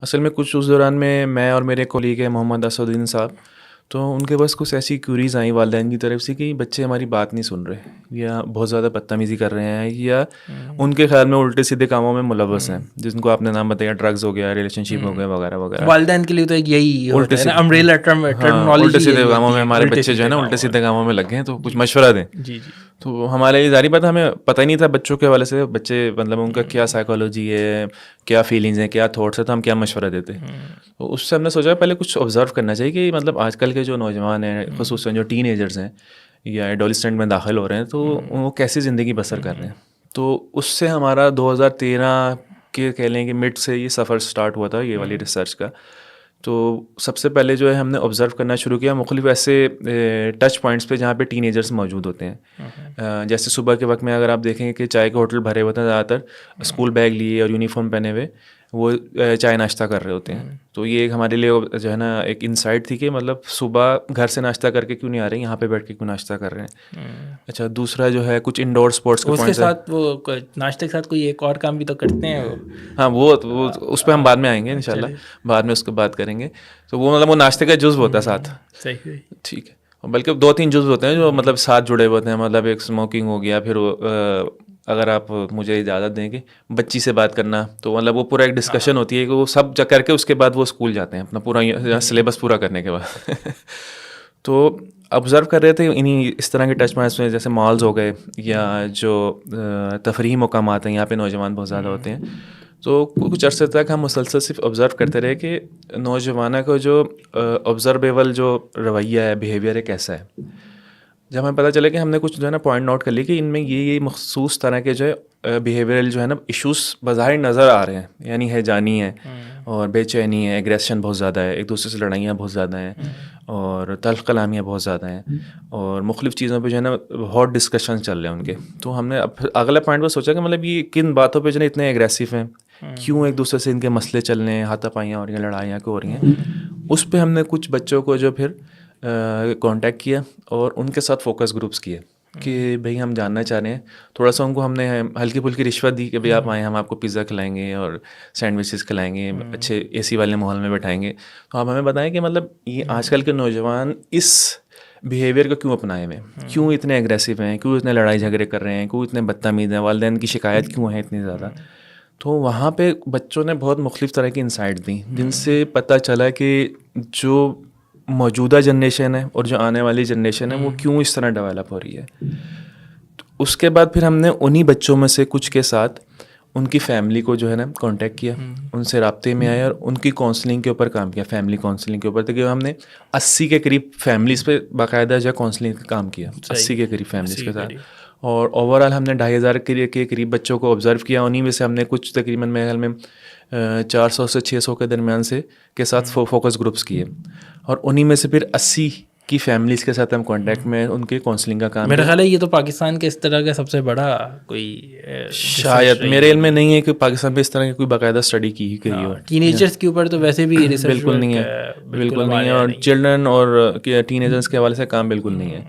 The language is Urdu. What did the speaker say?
اصل میں کچھ اس دوران میں اور میرے کولیگ ہیں محمد اسدالدین صاحب، تو ان کے پاس کچھ ایسی کیوریز آئیں والدین کی طرف سے کہ بچے ہماری بات نہیں سن رہے یا بہت زیادہ بدتمیزی کر رہے ہیں، یا ان کے خیال میں الٹے سیدھے کاموں میں ملوث ہیں، جن کو آپ نے نام بتایا ڈرگز ہو گیا، ریلیشن شپ ہو گیا، وغیرہ وغیرہ. والدین کے لیے تو ایک یہی الٹے ہوتا ہے نا امبریلا ٹرمنالوجی، الٹے سیدھے کاموں میں ہمارے بچے جو ہے نا الٹے سیدھے کاموں میں لگے ہیں، تو کچھ مشورہ دیں. جی جی. تو ہمارے لیے ظاہری بات ہمیں پتہ ہی نہیں تھا بچوں کے حوالے سے، بچے مطلب ان کا کیا سائیکالوجی ہے، کیا فیلنگز ہیں، کیا تھاٹس ہیں، تو ہم کیا مشورہ دیتے. تو اس سے ہم نے سوچا پہلے کچھ آبزرو کرنا چاہیے کہ مطلب آج کل کے جو نوجوان ہیں، خصوصاً جو ٹین ایجرز ہیں یا ایڈولسٹنٹ میں داخل ہو رہے ہیں، تو وہ کیسی زندگی بسر کر رہے ہیں. تو اس سے ہمارا 2013 کے کہہ لیں کہ مڈ سے یہ سفر سٹارٹ ہوا تھا یہ والی ریسرچ کا. تو سب سے پہلے جو ہے ہم نے آبزرو کرنا شروع کیا مختلف ایسے ٹچ پوائنٹس پہ جہاں پہ ٹین ایجرس موجود ہوتے ہیں. جیسے صبح کے وقت میں اگر آپ دیکھیں کہ چائے کے ہوٹل بھرے ہوتے ہیں، زیادہ تر اسکول بیگ لیے اور یونیفارم پہنے ہوئے وہ چائے ناشتہ کر رہے ہوتے ہیں. تو یہ ایک ہمارے لیے جو ہے نا ایک انسائٹ تھی کہ مطلب صبح گھر سے ناشتہ کر کے کیوں نہیں آ رہے ہیں، یہاں پہ بیٹھ کے کیوں ناشتہ کر رہے ہیں. اچھا، دوسرا جو ہے کچھ انڈور اسپورٹس کے اس کے پوائنٹس ساتھ وہ ناشتے کے ساتھ کوئی ایک اور کام بھی تو کرتے ہیں وہ. ہاں، وہ اس پہ ہم بعد میں آئیں گے انشاءاللہ، بعد میں اس کو بات کریں گے. تو وہ مطلب وہ ناشتے کا جزو ہوتا ہے ساتھ. صحیح. ٹھیک ہے، بلکہ 2-3 جزو ہوتے ہیں جو مطلب ساتھ جڑے ہوتے ہیں. مطلب ایک اسموکنگ ہو گیا، پھر اگر آپ مجھے اجازت دیں کہ بچی سے بات کرنا، تو مطلب وہ پورا ایک ڈسکشن ہوتی ہے کہ وہ سب کر کے اس کے بعد وہ اسکول جاتے ہیں اپنا پورا سلیبس پورا کرنے کے بعد. تو آبزرو کر رہے تھے انہیں اس طرح کے ٹچ پوائنٹس میں، جیسے مالز ہو گئے یا جو تفریحی مقامات ہیں، یہاں پہ نوجوان بہت زیادہ ہوتے ہیں. تو کچھ عرصے تک ہم مسلسل صرف آبزرو کرتے رہے کہ نوجوانوں کا جو آبزرویبل جو رویہ ہے، بیہیویئر ہے، کیسا ہے. جب ہمیں پتہ چلا کہ ہم نے کچھ جو ہے نا پوائنٹ نوٹ کر لی کہ ان میں یہ مخصوص طرح کے جو ہے بیہیویئرل جو ہے نا ایشوز بظاہر نظر آ رہے ہیں، یعنی ہیجانی ہے اور بے چینی ہے، ایگریشن بہت زیادہ ہے، ایک دوسرے سے لڑائیاں بہت زیادہ ہیں، اور تلخ کلامیاں بہت زیادہ ہیں، اور مختلف چیزوں پہ جو ہے نا ہاٹ ڈسکشن چل رہے ہیں ان کے. تو ہم نے اگلا پوائنٹ پر سوچا کہ مطلب یہ کن باتوں پہ جو ہے اتنے ایگریسو ہیں، کیوں ایک دوسرے سے ان کے مسئلے چل رہے ہیں، ہاتھا پائیاں ہو رہی ہیں، لڑائیاں کیوں ہو رہی ہیں. اس پہ ہم نے کچھ بچوں کو جو پھر کانٹیکٹ کیا اور ان کے ساتھ فوکس گروپس کیے کہ بھئی ہم جاننا چاہ رہے ہیں. تھوڑا سا ان کو ہم نے ہلکی پھلکی رشوت دی کہ بھئی آپ آئیں، ہم آپ کو پیزا کھلائیں گے اور سینڈوچز کھلائیں گے، اچھے اے سی والے ماحول میں بٹھائیں گے. تو آپ ہمیں بتائیں کہ مطلب یہ آج کل کے نوجوان اس بیہیویئر کو کیوں اپنائے ہوئے ہیں، کیوں اتنے ایگریسو ہیں، کیوں اتنے لڑائی جھگڑے کر رہے ہیں، کیوں اتنے بدتمیز ہیں، والدین کی شکایت کیوں ہے اتنی زیادہ. تو وہاں پہ بچوں نے بہت مختلف طرح کی انسائٹ دیں، جن سے پتہ چلا کہ جو موجودہ جنریشن ہے اور جو آنے والی جنریشن ہے وہ کیوں اس طرح ڈیولپ ہو رہی ہے. تو اس کے بعد پھر ہم نے انہی بچوں میں سے کچھ کے ساتھ ان کی فیملی کو جو ہے نا کانٹیکٹ کیا، ان سے رابطے میں آئے اور ان کی کاؤنسلنگ کے اوپر کام کیا، فیملی کاؤنسلنگ کے اوپر. تو کہ ہم نے 80 کے قریب فیملیز پہ باقاعدہ جو کاؤنسلنگ کا کام کیا، 80 کے قریب فیملیز کے ساتھ. اور اوور آل ہم نے 2500 کے قریب بچوں کو آبزرو کیا. انہیں میں سے ہم نے کچھ تقریباً میرے خیال میں 400 سے 600 کے درمیان سے کے ساتھ فوکس گروپس کیے، اور انہیں میں سے پھر 80 کی فیملیز کے ساتھ ہم کانٹیکٹ میں ان کے کاؤنسلنگ کا کام. میرا خیال ہے یہ تو پاکستان کے اس طرح کا سب سے بڑا کوئی شاید میرے علم میں نہیں ہے کہ پاکستان پہ اس طرح کی کوئی باقاعدہ اسٹڈی کی ہی گئی ہو. ٹین ایجرس کے اوپر تو ویسے بھی بالکل نہیں ہے، بالکل نہیں ہے، اور چلڈرن اور ٹین ایجرس کے حوالے سے کام بالکل نہیں ہے.